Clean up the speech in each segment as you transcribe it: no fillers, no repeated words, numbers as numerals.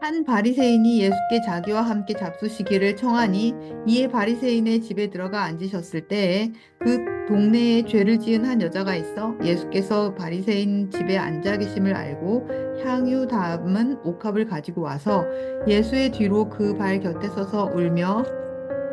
한 바리새인이 예수께 자기와 함께 잡수시기를 청하니 이에 바리새인의 집에 들어가 앉으셨을 때에 그 동네에 죄를 지은 한 여자가 있어 예수께서 바리새인 집에 앉아 계심을 알고 향유 담은 옥합을 가지고 와서 예수의 뒤로 그 발 곁에 서서 울며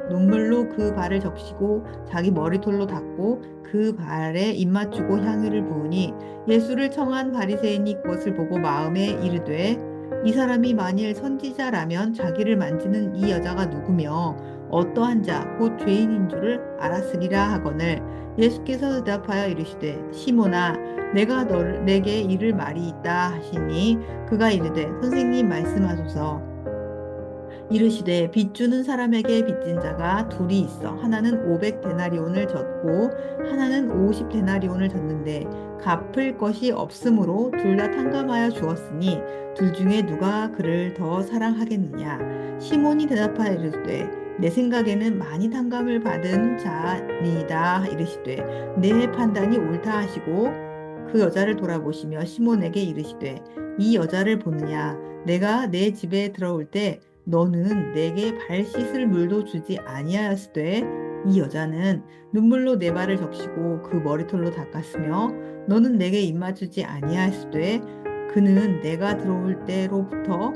눈물로 그 발을 적시고 자기 머리털로 닦고 그 발에 입 맞추고 향유를 부으니 예수를 청한 바리새인이 그것을 보고 마음에 이르되 이 사람이 만일 선지자라면 자기를 만지는 이 여자가 누구며 어떠한 자 곧 죄인인 줄을 알았으리라 하거늘 예수께서 대답하여 이르시되 시몬아 내가 내게 이를 말이 있다 하시니 그가 이르되 선생님 말씀하소서 이르시되 빚주는 사람에게 빚진 자가 둘이 있어 하나는 500데나리온을 졌고 하나는 50데나리온을 졌는데 갚을 것이 없으므로 둘 다 탕감하여 주었으니 둘 중에 누가 그를 더 사랑하겠느냐 시몬이 대답하여 이르되 내 생각에는 많이 탕감을 받은 자니이다 이르시되 내 판단이 옳다 하시고 그 여자를 돌아보시며 시몬에게 이르시되 이 여자를 보느냐 내가 내 집에 들어올 때 너는 내게 발 씻을 물도 주지 아니하였으되 이 여자는 눈물로 내 발을 적시고 그 머리털로 닦았으며 너는 내게 입맞추지 아니하였으되 그는 내가 들어올 때로부터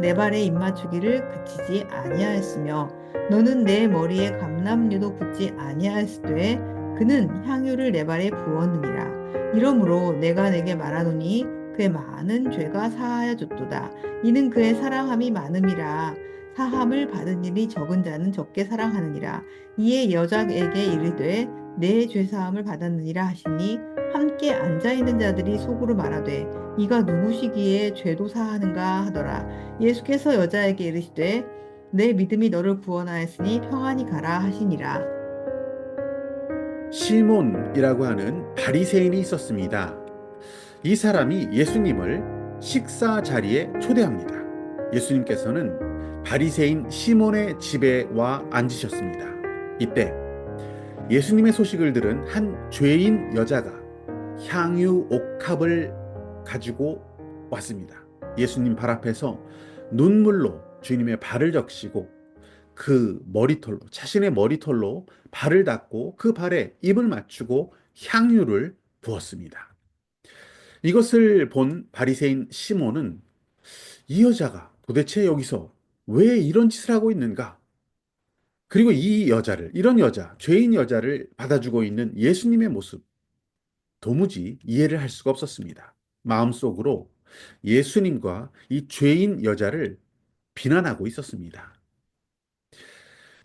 내 발에 입맞추기를 그치지 아니하였으며 너는 내 머리에 감람류도 붓지 아니하였으되 그는 향유를 내 발에 부었느니라 이러므로 내가 내게 말하노니 그의 많은 죄가 사하여졌도다 이는 그의 사랑함이 많음이라 사함을 받은 일이 적은 자는 적게 사랑하느니라 이에 여자에게 이르되 내 죄사함을 받았느니라 하시니 함께 앉아 있는 자들이 속으로 말하되 이가 누구시기에 죄도 사하는가 하더라 예수께서 여자에게 이르시되 내 믿음이 너를 구원하였으니 평안히 가라 하시니라. 시몬이라고 하는 바리새인이 있었습니다. 이 사람이 예수님을 식사 자리에 초대합니다. 예수님께서는 바리새인 시몬의 집에 와 앉으셨습니다. 이때 예수님의 소식을 들은 한 죄인 여자가 향유 옥합을 가지고 왔습니다. 예수님 발 앞에서 눈물로 주님의 발을 적시고 그 머리털로, 자신의 머리털로 발을 닦고 그 발에 입을 맞추고 향유를 부었습니다. 이것을 본 바리새인 시몬은 이 여자가 도대체 여기서 왜 이런 짓을 하고 있는가? 그리고 이 여자를, 이런 여자, 죄인 여자를 받아주고 있는 예수님의 모습, 도무지 이해를 할 수가 없었습니다. 마음속으로 예수님과 이 죄인 여자를 비난하고 있었습니다.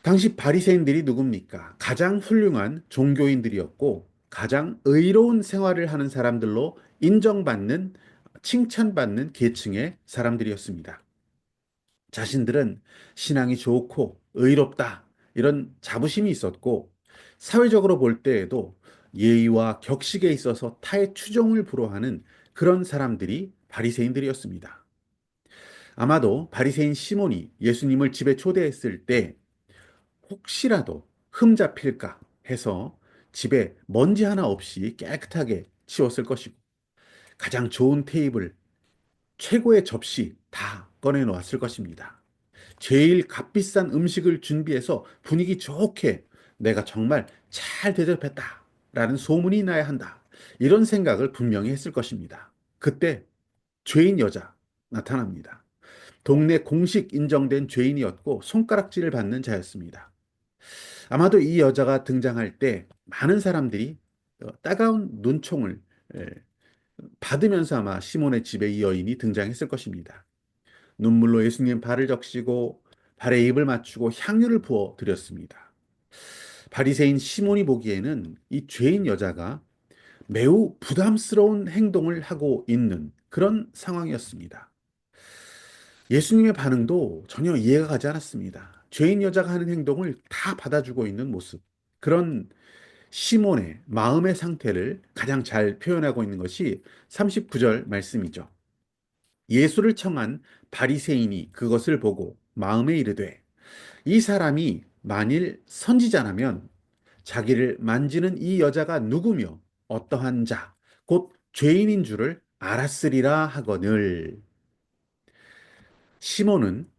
당시 바리새인들이 누굽니까? 가장 훌륭한 종교인들이었고 가장 의로운 생활을 하는 사람들로 인정받는, 칭찬받는 계층의 사람들이었습니다. 자신들은 신앙이 좋고 의롭다 이런 자부심이 있었고 사회적으로 볼 때에도 예의와 격식에 있어서 타의 추종을 불허하는 그런 사람들이 바리새인들이었습니다. 아마도 바리새인 시몬이 예수님을 집에 초대했을 때 혹시라도 흠 잡힐까 해서 집에 먼지 하나 없이 깨끗하게 치웠을 것이고 가장 좋은 테이블, 최고의 접시 다 꺼내 놓았을 것입니다. 제일 값비싼 음식을 준비해서 분위기 좋게 내가 정말 잘 대접했다 라는 소문이 나야 한다. 이런 생각을 분명히 했을 것입니다. 그때 죄인 여자 나타납니다. 동네 공식 인정된 죄인이었고 손가락질을 받는 자였습니다. 아마도 이 여자가 등장할 때 많은 사람들이 따가운 눈총을 예, 받으면서 아마 시몬의 집에 이 여인이 등장했을 것입니다. 눈물로 예수님 발을 적시고 발에 입을 맞추고 향유를 부어 드렸습니다. 바리새인 시몬이 보기에는 이 죄인 여자가 매우 부담스러운 행동을 하고 있는 그런 상황이었습니다. 예수님의 반응도 전혀 이해가 가지 않았습니다. 죄인 여자가 하는 행동을 다 받아주고 있는 모습. 그런 시몬의 마음의 상태를 가장 잘 표현하고 있는 것이 39절 말씀이죠. 예수를 청한 바리새인이 그것을 보고 마음에 이르되 이 사람이 만일 선지자라면 자기를 만지는 이 여자가 누구며 어떠한 자, 곧 죄인인 줄을 알았으리라 하거늘. 시몬은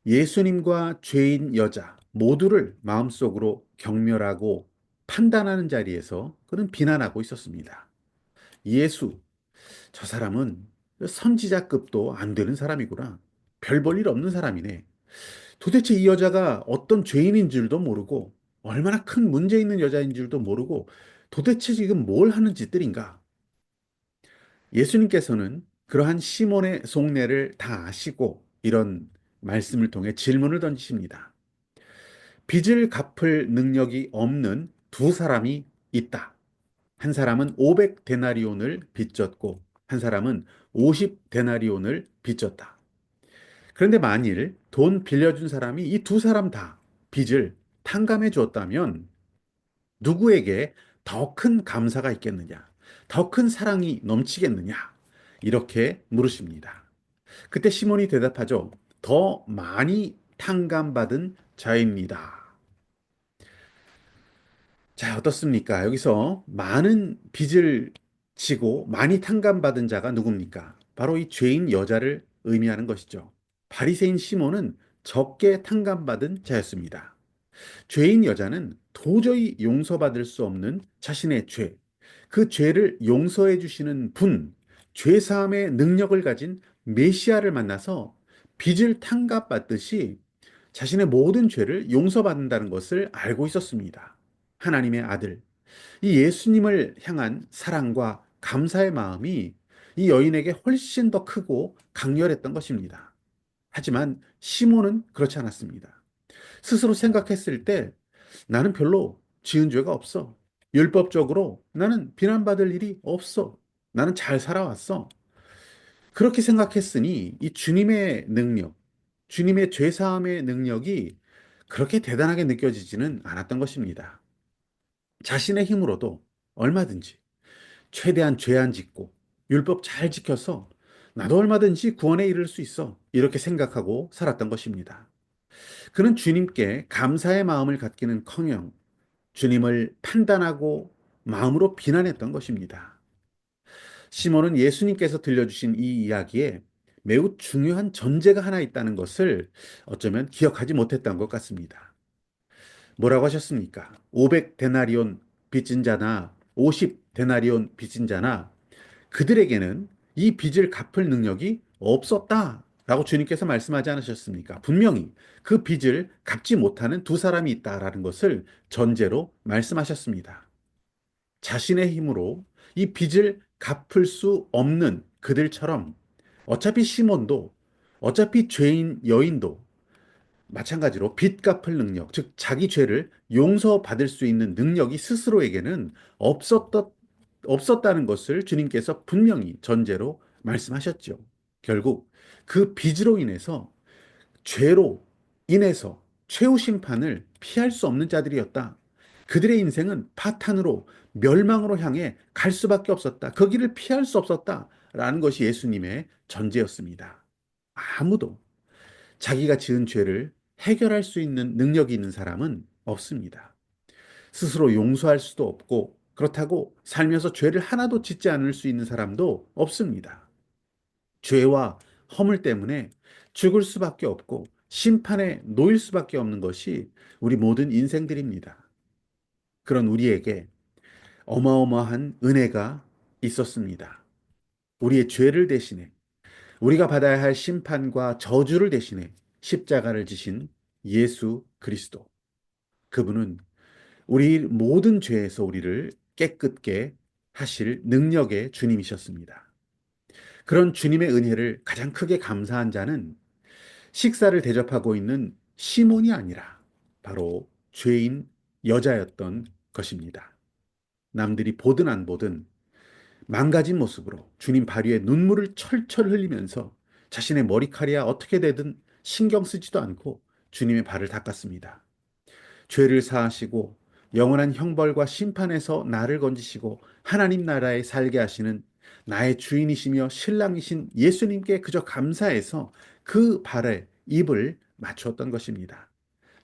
예수님과 죄인 여자 모두를 마음속으로 경멸하고 판단하는 자리에서 그는 비난하고 있었습니다. 예수, 저 사람은 선지자급도 안 되는 사람이구나. 별 볼 일 없는 사람이네. 도대체 이 여자가 어떤 죄인인 줄도 모르고 얼마나 큰 문제 있는 여자인 줄도 모르고 도대체 지금 뭘 하는 짓들인가? 예수님께서는 그러한 시몬의 속내를 다 아시고 이런 말씀을 통해 질문을 던지십니다. 빚을 갚을 능력이 없는 두 사람이 있다. 한 사람은 500데나리온을 빚졌고 한 사람은 50데나리온을 빚졌다. 그런데 만일 돈 빌려준 사람이 이 두 사람 다 빚을 탕감해 주었다면 누구에게 더 큰 감사가 있겠느냐? 더 큰 사랑이 넘치겠느냐? 이렇게 물으십니다. 그때 시몬이 대답하죠. 더 많이 탕감받은 자입니다. 자, 어떻습니까? 여기서 많은 빚을 지고 많이 탕감받은 자가 누굽니까? 바로 이 죄인 여자를 의미하는 것이죠. 바리새인 시몬은 적게 탕감받은 자였습니다. 죄인 여자는 도저히 용서받을 수 없는 자신의 죄, 그 죄를 용서해 주시는 분, 죄 사함의 능력을 가진 메시아를 만나서 빚을 탕감받듯이 자신의 모든 죄를 용서받는다는 것을 알고 있었습니다. 하나님의 아들, 이 예수님을 향한 사랑과 감사의 마음이 이 여인에게 훨씬 더 크고 강렬했던 것입니다. 하지만 시몬은 그렇지 않았습니다. 스스로 생각했을 때 나는 별로 지은 죄가 없어. 율법적으로 나는 비난받을 일이 없어. 나는 잘 살아왔어. 그렇게 생각했으니 이 주님의 능력, 주님의 죄사함의 능력이 그렇게 대단하게 느껴지지는 않았던 것입니다. 자신의 힘으로도 얼마든지 최대한 죄 안 짓고 율법 잘 지켜서 나도 얼마든지 구원에 이를 수 있어. 이렇게 생각하고 살았던 것입니다. 그는 주님께 감사의 마음을 갖기는커녕 주님을 판단하고 마음으로 비난했던 것입니다. 시몬은 예수님께서 들려주신 이 이야기에 매우 중요한 전제가 하나 있다는 것을 어쩌면 기억하지 못했던 것 같습니다. 뭐라고 하셨습니까? 500데나리온 빚진 자나 50데나리온 빚진 자나 그들에게는 이 빚을 갚을 능력이 없었다. 라고 주님께서 말씀하지 않으셨습니까? 분명히 그 빚을 갚지 못하는 두 사람이 있다라는 것을 전제로 말씀하셨습니다. 자신의 힘으로 이 빚을 갚을 수 없는 그들처럼 어차피 시몬도 어차피 죄인 여인도 마찬가지로 빚 갚을 능력, 즉 자기 죄를 용서받을 수 있는 능력이 스스로에게는 없었다는 것을 주님께서 분명히 전제로 말씀하셨죠. 결국 그 빚으로 인해서 죄로 인해서 최후 심판을 피할 수 없는 자들이었다. 그들의 인생은 파탄으로 멸망으로 향해 갈 수밖에 없었다. 그 길을 피할 수 없었다. 라는 것이 예수님의 전제였습니다. 아무도 자기가 지은 죄를 해결할 수 있는 능력이 있는 사람은 없습니다. 스스로 용서할 수도 없고 그렇다고 살면서 죄를 하나도 짓지 않을 수 있는 사람도 없습니다. 죄와 허물 때문에 죽을 수밖에 없고 심판에 놓일 수밖에 없는 것이 우리 모든 인생들입니다. 그런 우리에게 어마어마한 은혜가 있었습니다. 우리의 죄를 대신해 우리가 받아야 할 심판과 저주를 대신해 십자가를 지신 예수 그리스도. 그분은 우리 모든 죄에서 우리를 깨끗게 하실 능력의 주님이셨습니다. 그런 주님의 은혜를 가장 크게 감사한 자는 식사를 대접하고 있는 시몬이 아니라 바로 죄인 여자였던 것입니다. 남들이 보든 안 보든 망가진 모습으로 주님 발위에 눈물을 철철 흘리면서 자신의 머리카락이 어떻게 되든 신경 쓰지도 않고 주님의 발을 닦았습니다. 죄를 사하시고 영원한 형벌과 심판에서 나를 건지시고 하나님 나라에 살게 하시는 나의 주인이시며 신랑이신 예수님께 그저 감사해서 그 발에 입을 맞추었던 것입니다.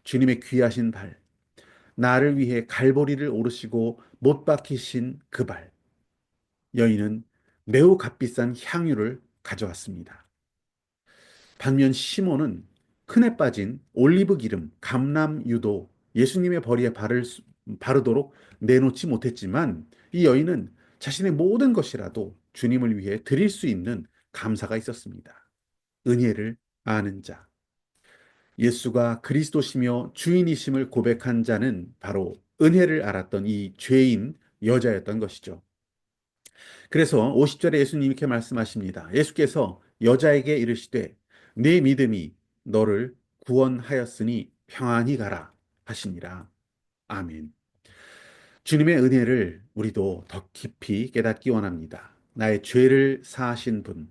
주님의 귀하신 발, 나를 위해 갈보리를 오르시고 못 박히신 그 발, 여인은 매우 값비싼 향유를 가져왔습니다. 반면 시몬은 큰에 빠진 올리브 기름, 감람유도 예수님의 머리에 바르도록 내놓지 못했지만 이 여인은 자신의 모든 것이라도 주님을 위해 드릴 수 있는 감사가 있었습니다. 은혜를 아는 자. 예수가 그리스도시며 주인이심을 고백한 자는 바로 은혜를 알았던 이 죄인 여자였던 것이죠. 그래서 50절에 예수님 이렇게 말씀하십니다. 예수께서 여자에게 이르시되 네 믿음이 너를 구원하였으니 평안히 가라 하시니라. 아멘. 주님의 은혜를 우리도 더 깊이 깨닫기 원합니다. 나의 죄를 사하신 분,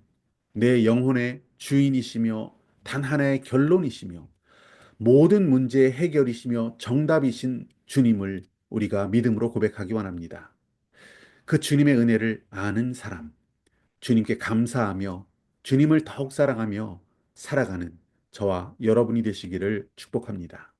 내 영혼의 주인이시며 단 하나의 결론이시며 모든 문제의 해결이시며 정답이신 주님을 우리가 믿음으로 고백하기 원합니다. 그 주님의 은혜를 아는 사람, 주님께 감사하며 주님을 더욱 사랑하며 살아가는 저와 여러분이 되시기를 축복합니다.